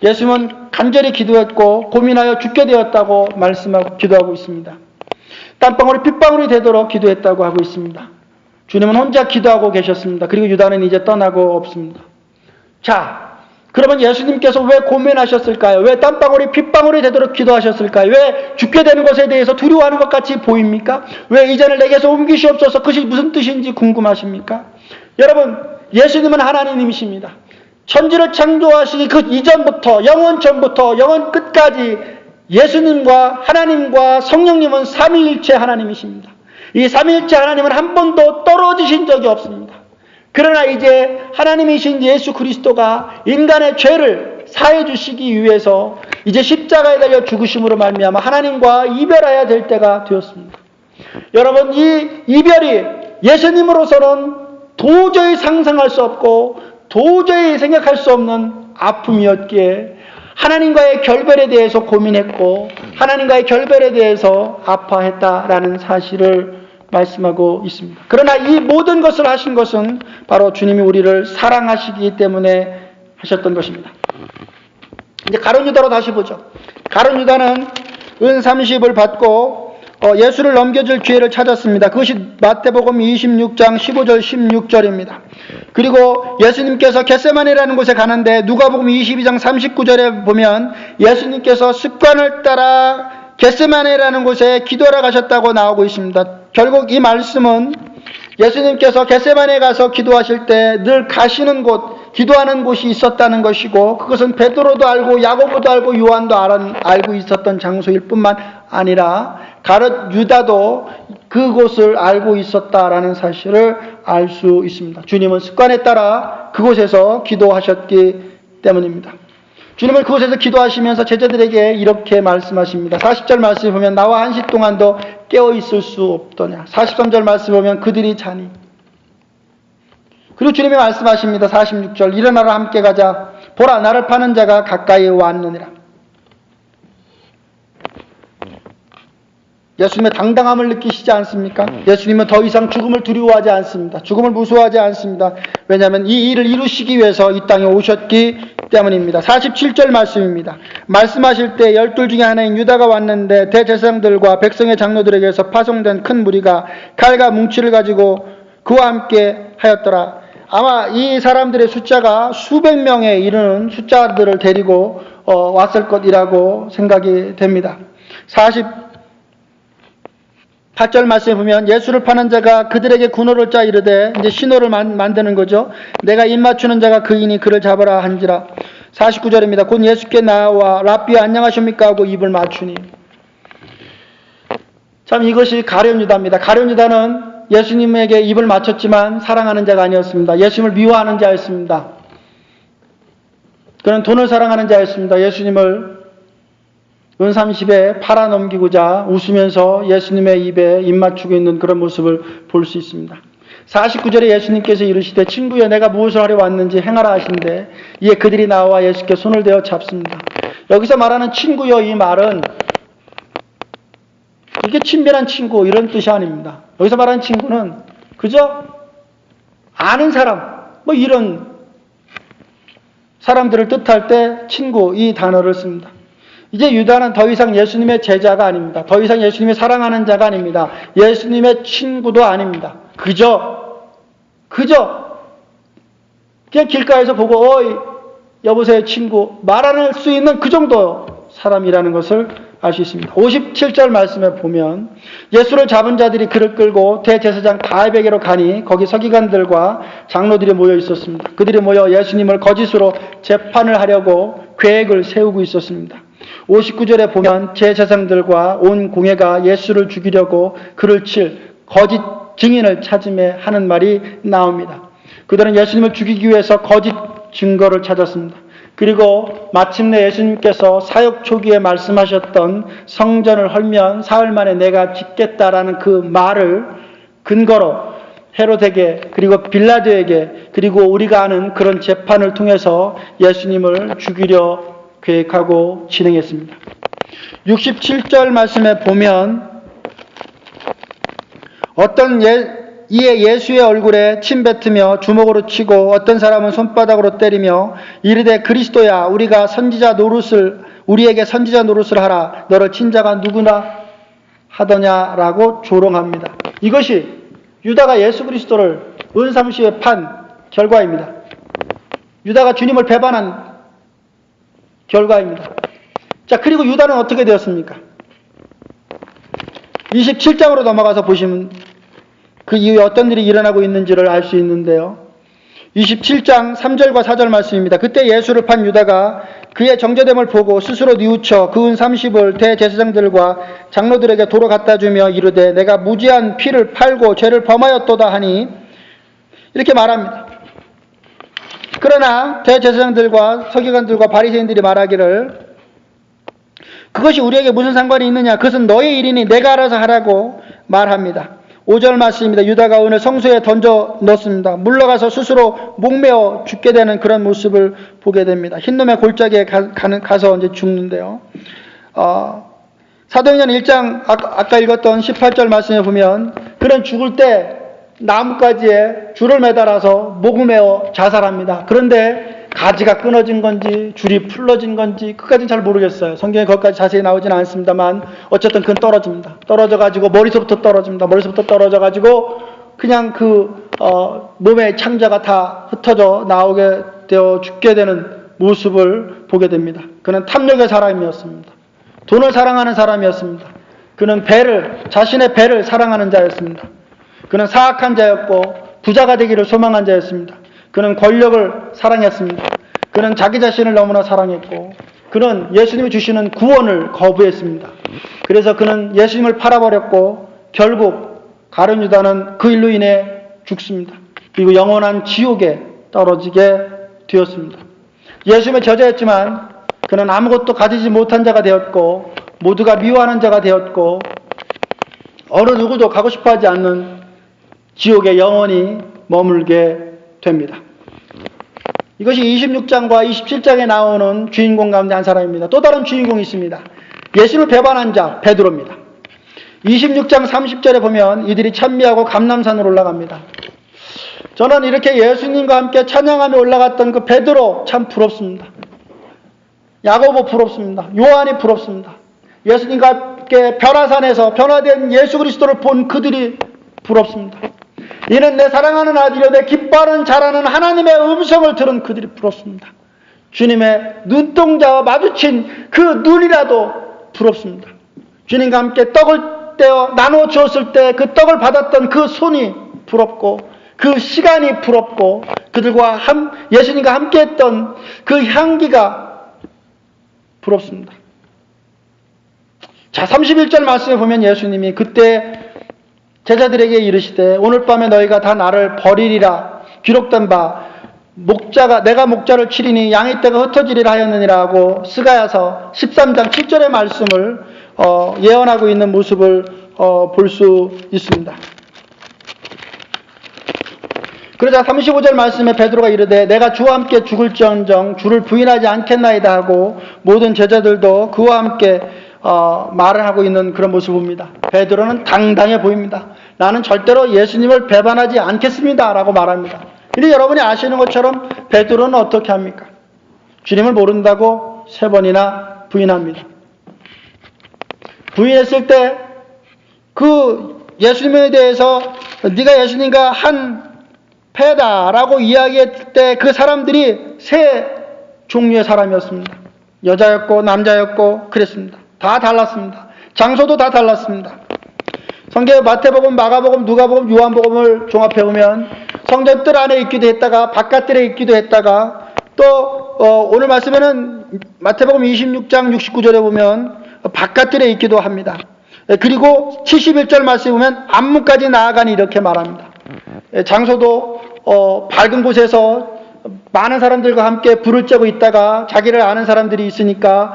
예수님은 간절히 기도했고 고민하여 죽게 되었다고 말씀하고 기도하고 있습니다. 땀방울이 핏방울이 되도록 기도했다고 하고 있습니다. 주님은 혼자 기도하고 계셨습니다. 그리고 유다는 이제 떠나고 없습니다. 자, 그러면 예수님께서 왜 고민하셨을까요? 왜 땀방울이 핏방울이 되도록 기도하셨을까요? 왜 죽게 되는 것에 대해서 두려워하는 것 같이 보입니까? 왜 이전을 내게서 옮기시옵소서, 그것이 무슨 뜻인지 궁금하십니까? 여러분, 예수님은 하나님이십니다. 천지를 창조하시기 그 이전부터, 영원 전부터 영원 끝까지 예수님과 하나님과 성령님은 삼위일체 하나님이십니다. 이 삼위일체 하나님은 한 번도 떨어지신 적이 없습니다. 그러나 이제 하나님이신 예수 그리스도가 인간의 죄를 사해 주시기 위해서 이제 십자가에 달려 죽으심으로 말미암아 하나님과 이별해야 될 때가 되었습니다. 여러분, 이 이별이 예수님으로서는 도저히 상상할 수 없고 도저히 생각할 수 없는 아픔이었기에 하나님과의 결별에 대해서 고민했고 하나님과의 결별에 대해서 아파했다라는 사실을 말씀하고 있습니다. 그러나 이 모든 것을 하신 것은 바로 주님이 우리를 사랑하시기 때문에 하셨던 것입니다. 이제 가룟 유다로 다시 보죠. 가룟 유다는 은 30을 받고 예수를 넘겨줄 기회를 찾았습니다. 그것이 마태복음 26장 15절 16절입니다. 그리고 예수님께서 겟세마네라는 곳에 가는데 누가복음 22장 39절에 보면 예수님께서 습관을 따라 겟세마네라는 곳에 기도하러 가셨다고 나오고 있습니다. 결국 이 말씀은 예수님께서 겟세마네에 가서 기도하실 때 늘 가시는 곳, 기도하는 곳이 있었다는 것이고 그것은 베드로도 알고 야고보도 알고 요한도 알고 있었던 장소일 뿐만 아니라 가룟 유다도 그곳을 알고 있었다라는 사실을 알 수 있습니다. 주님은 습관에 따라 그곳에서 기도하셨기 때문입니다. 주님은 그곳에서 기도하시면서 제자들에게 이렇게 말씀하십니다. 40절 말씀을 보면 나와 한시 동안도 깨어있을 수 없더냐. 43절 말씀을 보면 그들이 자니. 그리고 주님이 말씀하십니다. 46절 일어나라 함께 가자. 보라 나를 파는 자가 가까이 왔느니라. 예수님의 당당함을 느끼시지 않습니까? 예수님은 더 이상 죽음을 두려워하지 않습니다. 죽음을 무서워하지 않습니다. 왜냐하면 이 일을 이루시기 위해서 이 땅에 오셨기 때문입니다. 47절 말씀입니다. 말씀하실 때 12 중에 하나인 유다가 왔는데 대제사장들과 백성의 장로들에게서 파송된 큰 무리가 칼과 뭉치를 가지고 그와 함께 하였더라. 아마 이 사람들의 숫자가 수백 명에 이르는 숫자들을 데리고 왔을 것이라고 생각이 됩니다. 48절 말씀에 보면 예수를 파는 자가 그들에게 군호를 짜 이르되, 이제 신호를 만드는 거죠. 내가 입 맞추는 자가 그이니 그를 잡아라 한지라. 49절입니다. 곧 예수께 나와 랍비 안녕하십니까 하고 입을 맞추니. 참 이것이 가룟 유다입니다. 가룟 유다는 예수님에게 입을 맞췄지만 사랑하는 자가 아니었습니다. 예수님을 미워하는 자였습니다. 그는 돈을 사랑하는 자였습니다. 예수님을 은30에 팔아넘기고자 웃으면서 예수님의 입에 입 맞추고 있는 그런 모습을 볼 수 있습니다. 49절에 예수님께서 이르시되 친구여 내가 무엇을 하려 왔는지 행하라 하신데, 이에 그들이 나와 예수께 손을 대어 잡습니다. 여기서 말하는 친구여, 이 말은 이게 친밀한 친구 이런 뜻이 아닙니다. 여기서 말하는 친구는 그저 아는 사람 뭐 이런 사람들을 뜻할 때 친구 이 단어를 씁니다. 이제 유다는 더 이상 예수님의 제자가 아닙니다. 더 이상 예수님이 사랑하는 자가 아닙니다. 예수님의 친구도 아닙니다. 그저 그냥 길가에서 보고 어이 여보세요 친구 말할 수 있는 그 정도 사람이라는 것을 알 수 있습니다. 57절 말씀에 보면 예수를 잡은 자들이 그를 끌고 대제사장 가야베게로 가니 거기 서기관들과 장로들이 모여 있었습니다. 그들이 모여 예수님을 거짓으로 재판을 하려고 계획을 세우고 있었습니다. 59절에 보면 제사장들과 온 공회가 예수를 죽이려고 그를 칠 거짓 증인을 찾으며 하는 말이 나옵니다. 그들은 예수님을 죽이기 위해서 거짓 증거를 찾았습니다. 그리고 마침내 예수님께서 사역 초기에 말씀하셨던 성전을 헐면 사흘 만에 내가 짓겠다라는 그 말을 근거로 헤롯에게 그리고 빌라도에게 그리고 우리가 아는 그런 재판을 통해서 예수님을 죽이려 계획하고 진행했습니다. 67절 말씀에 보면 이에 예수의 얼굴에 침 뱉으며 주먹으로 치고 어떤 사람은 손바닥으로 때리며 이르되 그리스도야 우리에게 선지자 노릇을 하라. 너를 친 자가 누구나 하더냐라고 조롱합니다. 이것이 유다가 예수 그리스도를 은삼시에 판 결과입니다. 유다가 주님을 배반한 결과입니다. 자, 그리고 유다는 어떻게 되었습니까? 27장으로 넘어가서 보시면 그 이후에 어떤 일이 일어나고 있는지를 알 수 있는데요. 27장 3절과 4절 말씀입니다. 그때 예수를 판 유다가 그의 정죄됨을 보고 스스로 뉘우쳐 그 은 30을 대제사장들과 장로들에게 도로 갖다 주며 이르되 내가 무지한 피를 팔고 죄를 범하였도다 하니 이렇게 말합니다. 그러나 대제사장들과 서기관들과 바리새인들이 말하기를 그것이 우리에게 무슨 상관이 있느냐? 그것은 너의 일이니 내가 알아서 하라고 말합니다. 5절 말씀입니다. 유다가 오늘 성소에 던져 넣습니다. 물러가서 스스로 목매어 죽게 되는 그런 모습을 보게 됩니다. 흰놈의 골짜기에 가서 이제 죽는데요. 사도행전 1장 아까 읽었던 18절 말씀에 보면 그는 죽을 때 나뭇가지에 줄을 매달아서 목을 메어 자살합니다. 그런데 가지가 끊어진 건지 줄이 풀러진 건지 그까지는 잘 모르겠어요. 성경에 거기까지 자세히 나오지는 않습니다만 어쨌든 그건 떨어집니다. 떨어져가지고 머리서부터 떨어집니다. 머리서부터 떨어져가지고 그냥 몸의 창자가 다 흩어져 나오게 되어 죽게 되는 모습을 보게 됩니다. 그는 탐욕의 사람이었습니다. 돈을 사랑하는 사람이었습니다. 그는 자신의 배를 사랑하는 자였습니다. 그는 사악한 자였고 부자가 되기를 소망한 자였습니다. 그는 권력을 사랑했습니다. 그는 자기 자신을 너무나 사랑했고 그는 예수님이 주시는 구원을 거부했습니다. 그래서 그는 예수님을 팔아버렸고 결국 가룟 유다는 그 일로 인해 죽습니다. 그리고 영원한 지옥에 떨어지게 되었습니다. 예수님의 저자였지만 그는 아무것도 가지지 못한 자가 되었고 모두가 미워하는 자가 되었고 어느 누구도 가고 싶어하지 않는 지옥에 영원히 머물게 됩니다. 이것이 26장과 27장에 나오는 주인공 가운데 한 사람입니다. 또 다른 주인공이 있습니다. 예수를 배반한 자 베드로입니다. 26장 30절에 보면 이들이 찬미하고 감람산으로 올라갑니다. 저는 이렇게 예수님과 함께 찬양하며 올라갔던 그 베드로 참 부럽습니다. 야고보 부럽습니다. 요한이 부럽습니다. 예수님과 함께 변화산에서 변화된 예수 그리스도를 본 그들이 부럽습니다. 이는 내 사랑하는 아들이요 내 기뻐하는 자라는 하나님의 음성을 들은 그들이 부럽습니다. 주님의 눈동자와 마주친 그 눈이라도 부럽습니다. 주님과 함께 떡을 떼어 나누어 주었을 때 그 떡을 받았던 그 손이 부럽고 그 시간이 부럽고 그들과 예수님과 함께 했던 그 향기가 부럽습니다. 자, 31절 말씀에 보면 예수님이 그때 제자들에게 이르시되 오늘 밤에 너희가 다 나를 버리리라 기록된 바 내가 목자를 치리니 양의 떼가 흩어지리라 하였느니라 하고 스가랴서 13장 7절의 말씀을 예언하고 있는 모습을 볼 수 있습니다. 그러자 35절 말씀에 베드로가 이르되 내가 주와 함께 죽을지언정 주를 부인하지 않겠나이다 하고 모든 제자들도 그와 함께 말을 하고 있는 그런 모습을 봅니다. 베드로는 당당해 보입니다. 나는 절대로 예수님을 배반하지 않겠습니다 라고 말합니다. 근데 여러분이 아시는 것처럼 베드로는 어떻게 합니까? 주님을 모른다고 3번이나 부인합니다. 부인했을 때 그 예수님에 대해서 네가 예수님과 한 패다라고 이야기했을 때 그 사람들이 3 종류의 사람이었습니다. 여자였고 남자였고 그랬습니다. 다 달랐습니다. 장소도 다 달랐습니다. 성경 마태복음, 마가복음, 누가복음, 요한복음을 종합해보면 성전 뜰 안에 있기도 했다가 바깥뜰에 있기도 했다가 또 오늘 말씀에는 마태복음 26장 69절에 보면 바깥뜰에 있기도 합니다. 그리고 71절 말씀에 보면 안문까지 나아가니 이렇게 말합니다. 장소도 밝은 곳에서 많은 사람들과 함께 불을 쬐고 있다가 자기를 아는 사람들이 있으니까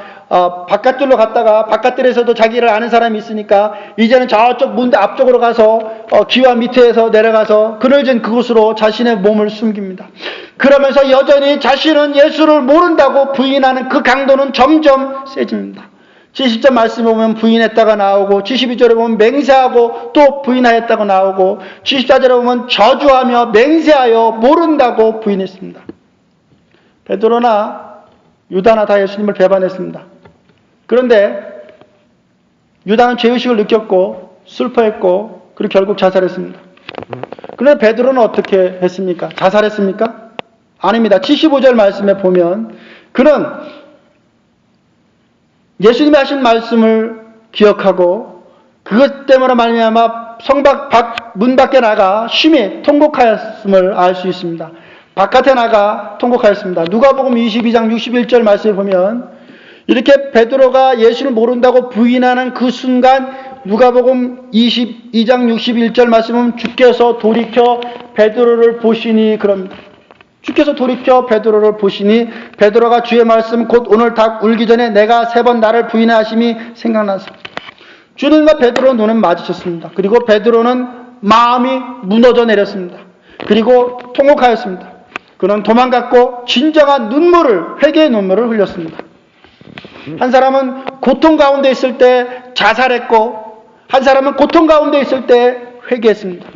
바깥들로 갔다가 바깥들에서도 자기를 아는 사람이 있으니까 이제는 저쪽 문 앞쪽으로 가서 기와 밑에서 내려가서 그늘진 그곳으로 자신의 몸을 숨깁니다. 그러면서 여전히 자신은 예수를 모른다고 부인하는 그 강도는 점점 세집니다. 70절 말씀에 보면 부인했다가 나오고 72절에 보면 맹세하고 또 부인하였다고 나오고 74절에 보면 저주하며 맹세하여 모른다고 부인했습니다. 베드로나 유다나 다 예수님을 배반했습니다. 그런데 유다는 죄의식을 느꼈고 슬퍼했고 그리고 결국 자살했습니다. 그런데 베드로는 어떻게 했습니까? 자살했습니까? 아닙니다. 75절 말씀에 보면 그는 예수님이 하신 말씀을 기억하고 그것 때문에 말미암아 문 밖에 나가 심히 통곡하였음을 알 수 있습니다. 바깥에 나가 통곡하였습니다. 누가복음 22장 61절 말씀에 보면 이렇게 베드로가 예수를 모른다고 부인하는 그 순간 누가복음 22장 61절 말씀은 주께서 돌이켜 베드로를 보시니 그럽니다. 주께서 돌이켜 베드로를 보시니 베드로가 주의 말씀 곧 오늘 닭 울기 전에 내가 3번 나를 부인하심이 생각났습니다. 주님과 베드로 눈은 마주쳤습니다. 그리고 베드로는 마음이 무너져 내렸습니다. 그리고 통곡하였습니다. 그는 도망갔고 진정한 회개의 눈물을 흘렸습니다. 한 사람은 고통 가운데 있을 때 자살했고 한 사람은 고통 가운데 있을 때 회개했습니다.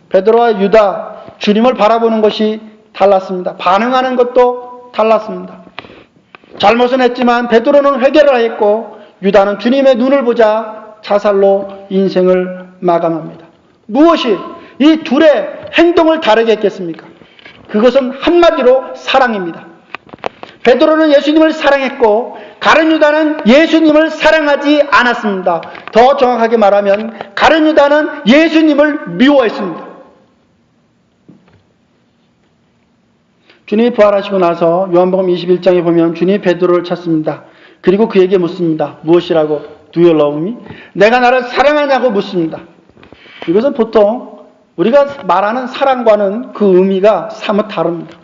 베드로와 유다 주님을 바라보는 것이 달랐습니다. 반응하는 것도 달랐습니다. 잘못은 했지만 베드로는 회개를 했고 유다는 주님의 눈을 보자 자살로 인생을 마감합니다. 무엇이 이 둘의 행동을 다르게 했겠습니까? 그것은 한마디로 사랑입니다. 베드로는 예수님을 사랑했고 가룟 유다는 예수님을 사랑하지 않았습니다. 더 정확하게 말하면 가룟 유다는 예수님을 미워했습니다. 주님이 부활하시고 나서 요한복음 21장에 보면 주님이 베드로를 찾습니다. 그리고 그에게 묻습니다. 무엇이라고? Do you love me? 내가 나를 사랑하냐고 묻습니다. 이것은 보통 우리가 말하는 사랑과는 그 의미가 사뭇 다릅니다.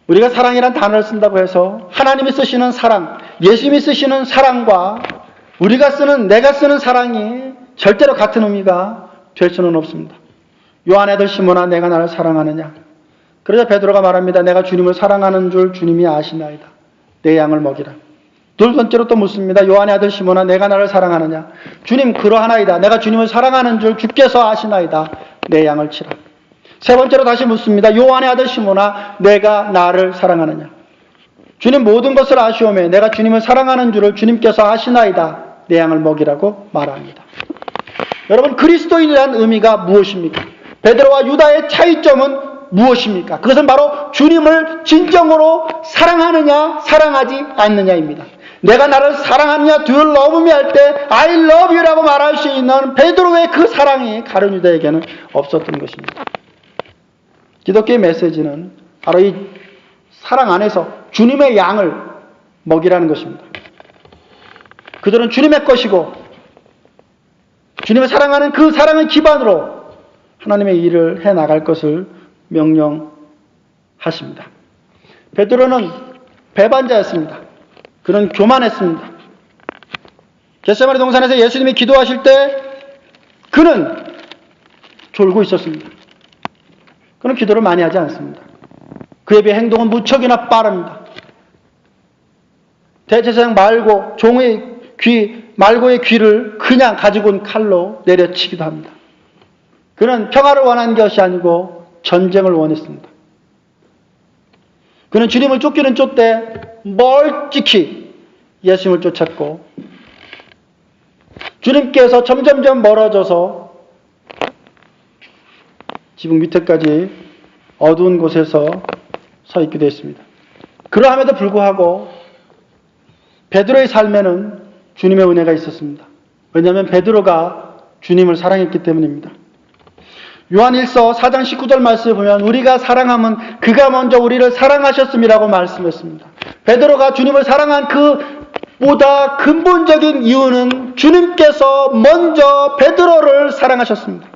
우리가 사랑이란 단어를 쓴다고 해서 하나님이 쓰시는 사랑, 예수님이 쓰시는 사랑과 내가 쓰는 사랑이 절대로 같은 의미가 될 수는 없습니다. 요한의 아들 시몬아 내가 나를 사랑하느냐? 그러자 베드로가 말합니다. 내가 주님을 사랑하는 줄 주님이 아시나이다. 내 양을 먹이라. 두 번째로 또 묻습니다. 요한의 아들 시몬아, 내가 나를 사랑하느냐? 주님, 그러하나이다. 내가 주님을 사랑하는 줄 주께서 아시나이다. 내 양을 치라. 세 번째로 다시 묻습니다. 요한의 아들 시몬아, 내가 나를 사랑하느냐? 주님, 모든 것을 아시오매 내가 주님을 사랑하는 줄을 주님께서 아시나이다. 내 양을 먹이라고 말합니다. 여러분, 그리스도인이라는 의미가 무엇입니까? 베드로와 유다의 차이점은 무엇입니까? 그것은 바로 주님을 진정으로 사랑하느냐 사랑하지 않느냐입니다. 내가 나를 사랑하느냐, do you love me 할 때 I love you라고 말할 수 있는 베드로의 그 사랑이 가룟 유다에게는 없었던 것입니다. 기독교의 메시지는 바로 이 사랑 안에서 주님의 양을 먹이라는 것입니다. 그들은 주님의 것이고 주님을 사랑하는 그 사랑을 기반으로 하나님의 일을 해나갈 것을 명령하십니다. 베드로는 배반자였습니다. 그는 교만했습니다. 겟세마네 동산에서 예수님이 기도하실 때 그는 졸고 있었습니다. 그는 기도를 많이 하지 않습니다. 그에 비해 행동은 무척이나 빠릅니다. 대제사장 말고의 귀를 그냥 가지고 온 칼로 내려치기도 합니다. 그는 평화를 원한 것이 아니고 전쟁을 원했습니다. 그는 주님을 쫓기는 쫓되 멀찍이 예수님을 쫓았고 주님께서 점점점 멀어져서 지붕 밑에까지 어두운 곳에서 서 있기도 했습니다. 그러함에도 불구하고 베드로의 삶에는 주님의 은혜가 있었습니다. 왜냐하면 베드로가 주님을 사랑했기 때문입니다. 요한 1서 4장 19절 말씀을 보면 우리가 사랑함은 그가 먼저 우리를 사랑하셨음이라고 말씀했습니다. 베드로가 주님을 사랑한 그보다 근본적인 이유는 주님께서 먼저 베드로를 사랑하셨습니다.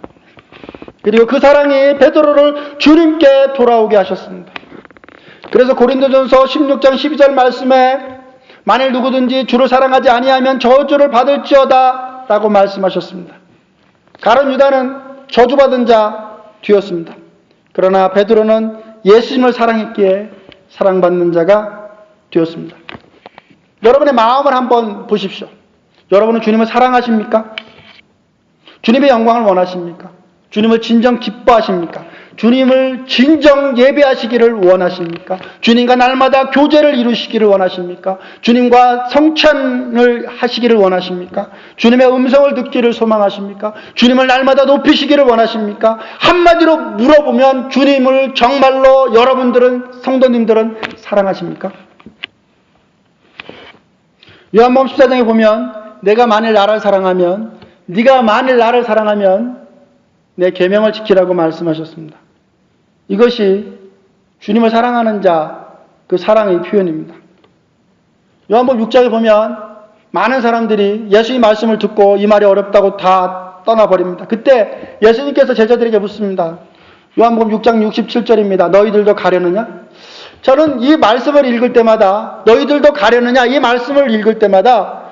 그리고 그 사랑이 베드로를 주님께 돌아오게 하셨습니다. 그래서 고린도전서 16장 12절 말씀에 만일 누구든지 주를 사랑하지 아니하면 저주를 받을지어다 라고 말씀하셨습니다. 가룟 유다는 저주받은 자 되었습니다. 그러나 베드로는 예수님을 사랑했기에 사랑받는 자가 되었습니다. 여러분의 마음을 한번 보십시오. 여러분은 주님을 사랑하십니까? 주님의 영광을 원하십니까? 주님을 진정 기뻐하십니까? 주님을 진정 예배하시기를 원하십니까? 주님과 날마다 교제를 이루시기를 원하십니까? 주님과 성찬을 하시기를 원하십니까? 주님의 음성을 듣기를 소망하십니까? 주님을 날마다 높이시기를 원하십니까? 한마디로 물어보면 주님을 정말로 여러분들은, 성도님들은 사랑하십니까? 요한복음 14장에 보면 내가 만일 나를 사랑하면, 네가 만일 나를 사랑하면 내 계명을 지키라고 말씀하셨습니다. 이것이 주님을 사랑하는 자, 그 사랑의 표현입니다. 요한복음 6장에 보면 많은 사람들이 예수님 말씀을 듣고 이 말이 어렵다고 다 떠나버립니다. 그때 예수님께서 제자들에게 묻습니다. 요한복음 6장 67절입니다. 너희들도 가려느냐? 저는 이 말씀을 읽을 때마다 너희들도 가려느냐? 이 말씀을 읽을 때마다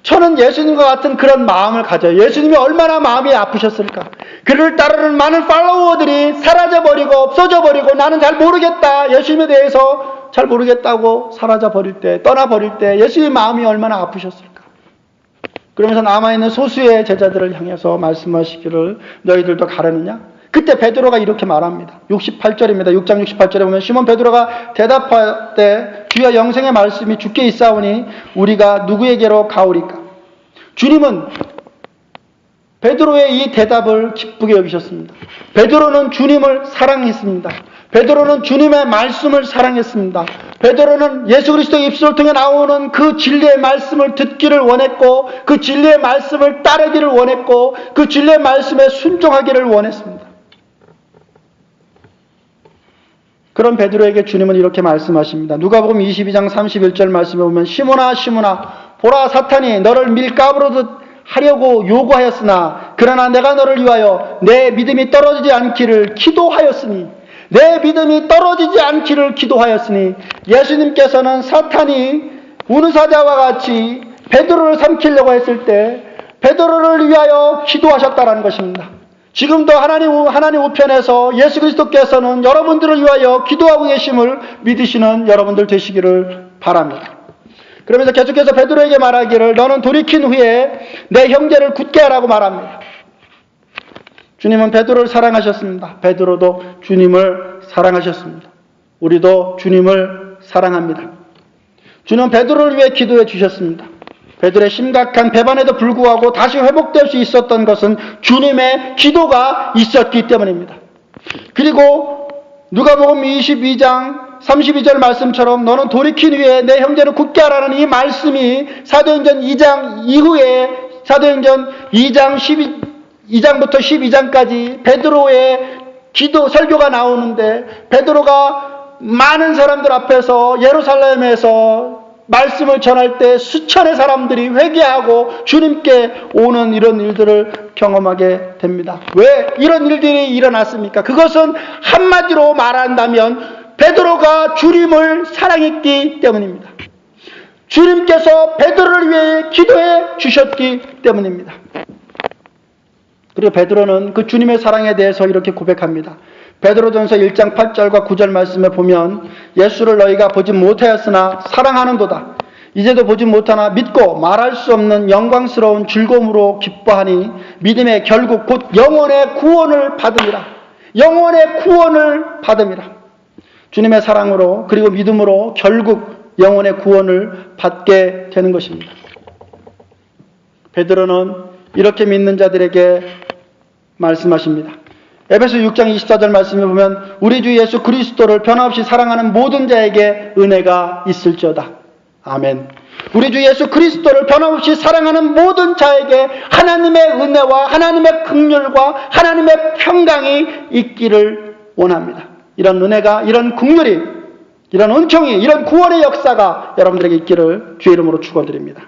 저는 예수님과 같은 그런 마음을 가져요. 예수님이 얼마나 마음이 아프셨을까? 그를 따르는 많은 팔로워들이 사라져버리고 없어져버리고 나는 잘 모르겠다. 예수님에 대해서 잘 모르겠다고 사라져버릴 때, 떠나버릴 때 예수님의 마음이 얼마나 아프셨을까? 그러면서 남아있는 소수의 제자들을 향해서 말씀하시기를 너희들도 가려느냐? 그때 베드로가 이렇게 말합니다. 68절입니다. 6장 68절에 보면 시몬 베드로가 대답할 때 주여 영생의 말씀이 주께 있사오니 우리가 누구에게로 가오리까? 주님은 베드로의 이 대답을 기쁘게 여기셨습니다. 베드로는 주님을 사랑했습니다. 베드로는 주님의 말씀을 사랑했습니다. 베드로는 예수 그리스도의 입술을 통해 나오는 그 진리의 말씀을 듣기를 원했고 그 진리의 말씀을 따르기를 원했고 그 진리의 말씀에 순종하기를 원했습니다. 그런 베드로에게 주님은 이렇게 말씀하십니다. 누가복음 22장 31절 말씀에 보면 시몬아 시몬아 보라 사탄이 너를 밀가부르듯 하려고 요구하였으나 그러나 내가 너를 위하여 내 믿음이 떨어지지 않기를 기도하였으니 내 믿음이 떨어지지 않기를 기도하였으니 예수님께서는 사탄이 우는 사자와 같이 베드로를 삼키려고 했을 때 베드로를 위하여 기도하셨다라는 것입니다. 지금도 하나님 우편에서 예수 그리스도께서는 여러분들을 위하여 기도하고 계심을 믿으시는 여러분들 되시기를 바랍니다. 그러면서 계속해서 베드로에게 말하기를 너는 돌이킨 후에 내 형제를 굳게 하라고 말합니다. 주님은 베드로를 사랑하셨습니다. 베드로도 주님을 사랑하셨습니다. 우리도 주님을 사랑합니다. 주님은 베드로를 위해 기도해 주셨습니다. 베드로의 심각한 배반에도 불구하고 다시 회복될 수 있었던 것은 주님의 기도가 있었기 때문입니다. 그리고 누가복음 22장 32절 말씀처럼 너는 돌이킨 후에 내 형제를 굳게 하라는 이 말씀이 사도행전 2장 이후에 사도행전 2장부터 12장까지 베드로의 기도 설교가 나오는데 베드로가 많은 사람들 앞에서 예루살렘에서 말씀을 전할 때 수천의 사람들이 회개하고 주님께 오는 이런 일들을 경험하게 됩니다. 왜 이런 일들이 일어났습니까? 그것은 한마디로 말한다면 베드로가 주님을 사랑했기 때문입니다. 주님께서 베드로를 위해 기도해 주셨기 때문입니다. 그리고 베드로는 그 주님의 사랑에 대해서 이렇게 고백합니다. 베드로전서 1장 8절과 9절 말씀에 보면 예수를 너희가 보지 못하였으나 사랑하는도다. 이제도 보지 못하나 믿고 말할 수 없는 영광스러운 즐거움으로 기뻐하니 믿음의 결국 곧 영혼의 구원을 받으리라. 영혼의 구원을 받으리라. 주님의 사랑으로 그리고 믿음으로 결국 영혼의 구원을 받게 되는 것입니다. 베드로는 이렇게 믿는 자들에게 말씀하십니다. 에베소 6장 24절 말씀에 보면 우리 주 예수 그리스도를 변함없이 사랑하는 모든 자에게 은혜가 있을지어다. 아멘. 우리 주 예수 그리스도를 변함없이 사랑하는 모든 자에게 하나님의 은혜와 하나님의 긍휼과 하나님의 평강이 있기를 원합니다. 이런 은혜가, 이런 긍휼이, 이런 은총이, 이런 구원의 역사가 여러분들에게 있기를 주의 이름으로 축원드립니다.